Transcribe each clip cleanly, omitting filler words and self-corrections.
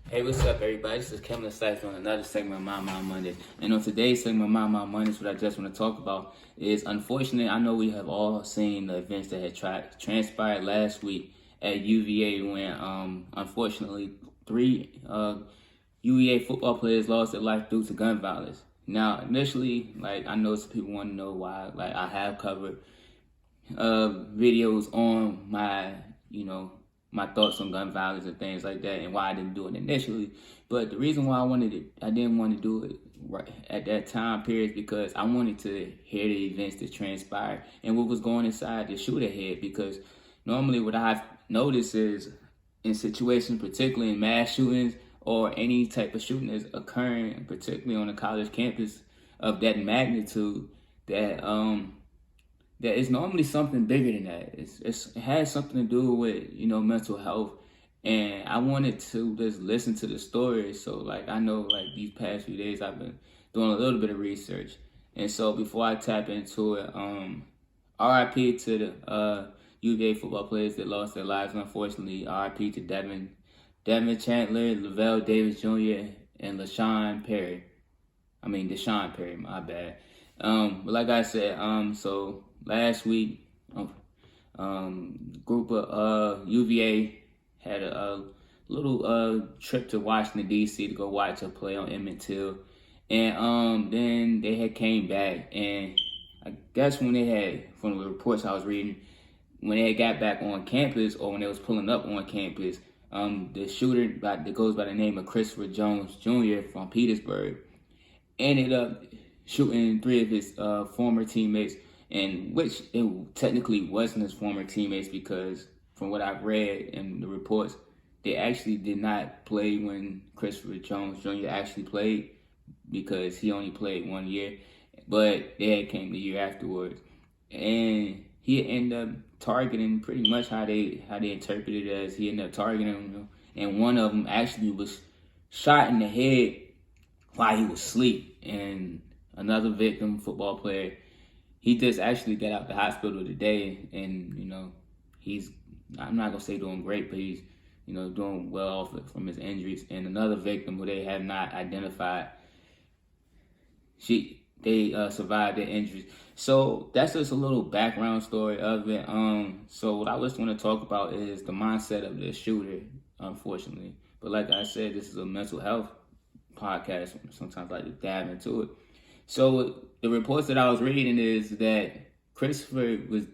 Hey, what's up, everybody? This is Kevin Slice on another segment of My Mind Monday. And on today's segment of My Mind Mondays, what I just want to talk about is, unfortunately, I know we have all seen the events that had transpired last week at UVA when, unfortunately, three UVA football players lost their life due to gun violence. Now, initially, I know some people want to know why. I have covered videos on my thoughts on gun violence and things like that, and why I didn't do it initially. But the reason why I didn't want to do it right at that time period is because I wanted to hear the events that transpired and what was going inside the shooter head. Because normally, what I've noticed is in situations, particularly in mass shootings or any type of shooting that's occurring, particularly on a college campus of that magnitude, that it's normally something bigger than that. It has something to do with mental health, and I wanted to just listen to the story. So I know these past few days I've been doing a little bit of research, and so before I tap into it, R.I.P. to the UVA football players that lost their lives, unfortunately. R.I.P. to Devin Chandler, Lavel Davis Jr. and Deshaun Perry, my bad. But like I said, so last week, group of UVA had a little trip to Washington D.C. to go watch a play on Emmett Till, and then they had came back, and I guess when they had, from the reports I was reading, when they got back on campus or when they was pulling up on campus, the shooter that goes by the name of Christopher Jones Jr. from Petersburg ended up shooting three of his former teammates, and which it technically wasn't his former teammates, because from what I've read in the reports, they actually did not play when Christopher Jones Jr. actually played, because he only played 1 year, but they had came the year afterwards, and he ended up targeting pretty much how they interpreted it as he ended up targeting him, and one of them actually was shot in the head while he was asleep. And another victim, football player, he just actually got out the hospital today, and he's, I'm not gonna say doing great, but he's doing well off from his injuries. And another victim who they have not identified, they survived their injuries. So that's just a little background story of it. So what I just want to talk about is the mindset of the shooter, unfortunately. But like I said, this is a mental health podcast. Sometimes I like to dive into it. So the reports that I was reading is that Christopher was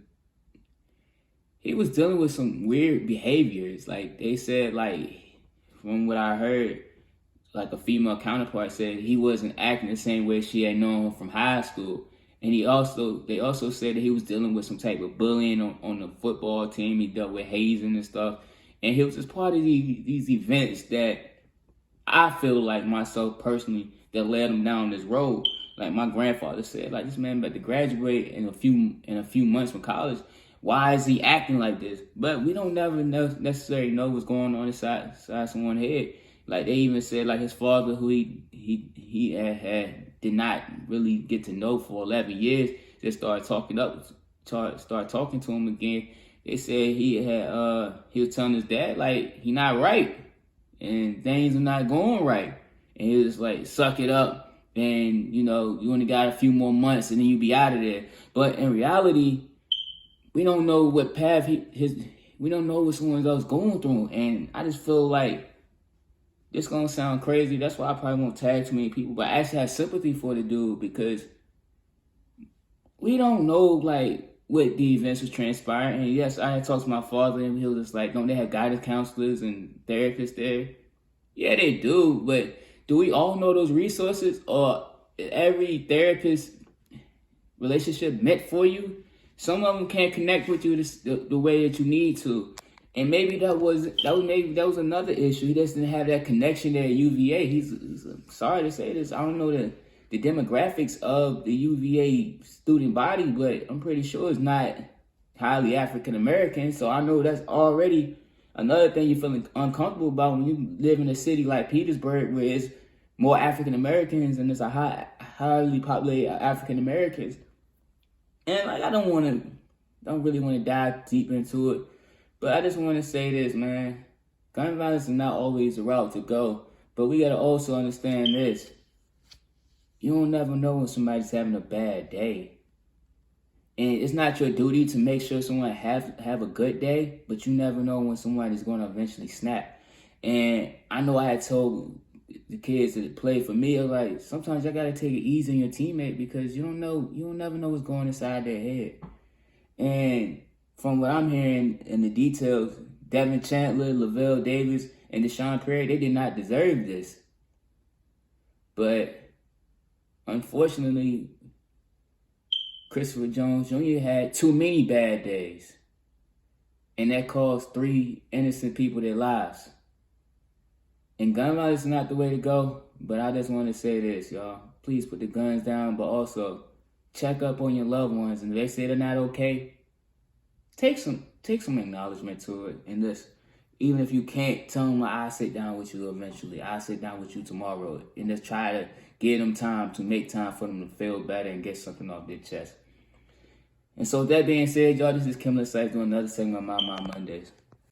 dealing with some weird behaviors. Like they said, from what I heard, a female counterpart said he wasn't acting the same way she had known him from high school. And they also said that he was dealing with some type of bullying on the football team. He dealt with hazing and stuff. And he was just part of these events that I feel like myself personally that led him down this road. Like my grandfather said, this man about to graduate in a few months from college. Why is he acting like this? But we don't never necessarily know what's going on inside someone's head. They even said his father, who he had did not really get to know for 11 years, just started talking to him again. They said he was telling his dad he not right and things are not going right, and he was suck it up, and you only got a few more months and then you be out of there. But in reality, we don't know what path we don't know what someone else going through, and I just feel like this gonna sound crazy. That's why I probably won't tag too many people, but I actually have sympathy for the dude, because we don't know what the events was transpiring. And yes, I had talked to my father, and he was just don't they have guidance counselors and therapists there? Yeah, they do, but do we all know those resources, or every therapist relationship meant for you? Some of them can't connect with you the way that you need to. And maybe that was another issue. He just didn't have that connection there at UVA. He's sorry to say this, I don't know the demographics of the UVA student body, but I'm pretty sure it's not highly African American. So I know that's already another thing you're feeling uncomfortable about when you live in a city like Petersburg, where it's more African Americans and it's a highly populated African Americans. And I don't really want to dive deep into it. But I just want to say this, man. Gun violence is not always the route to go, but we gotta also understand this. You don't never know when somebody's having a bad day. And it's not your duty to make sure someone have a good day, but you never know when someone is going to eventually snap. And I know I had told the kids that play for me, like, sometimes you got to take it easy on your teammate because you don't never know what's going inside their head. And from what I'm hearing in the details, Devin Chandler, Lavel Davis, and Deshaun Perry, they did not deserve this. But unfortunately, Christopher Jones Jr. had too many bad days. And that cost 3 innocent people their lives. And gun violence is not the way to go, but I just want to say this, y'all. Please put the guns down, but also check up on your loved ones. And if they say they're not okay, take some acknowledgement to it. And this, even if you can't, tell them, I'll sit down with you eventually. I'll sit down with you tomorrow. And just try to give them time to make time for them to feel better and get something off their chest. And so with that being said, y'all, this is Kim Sykes doing another segment of My Mondays.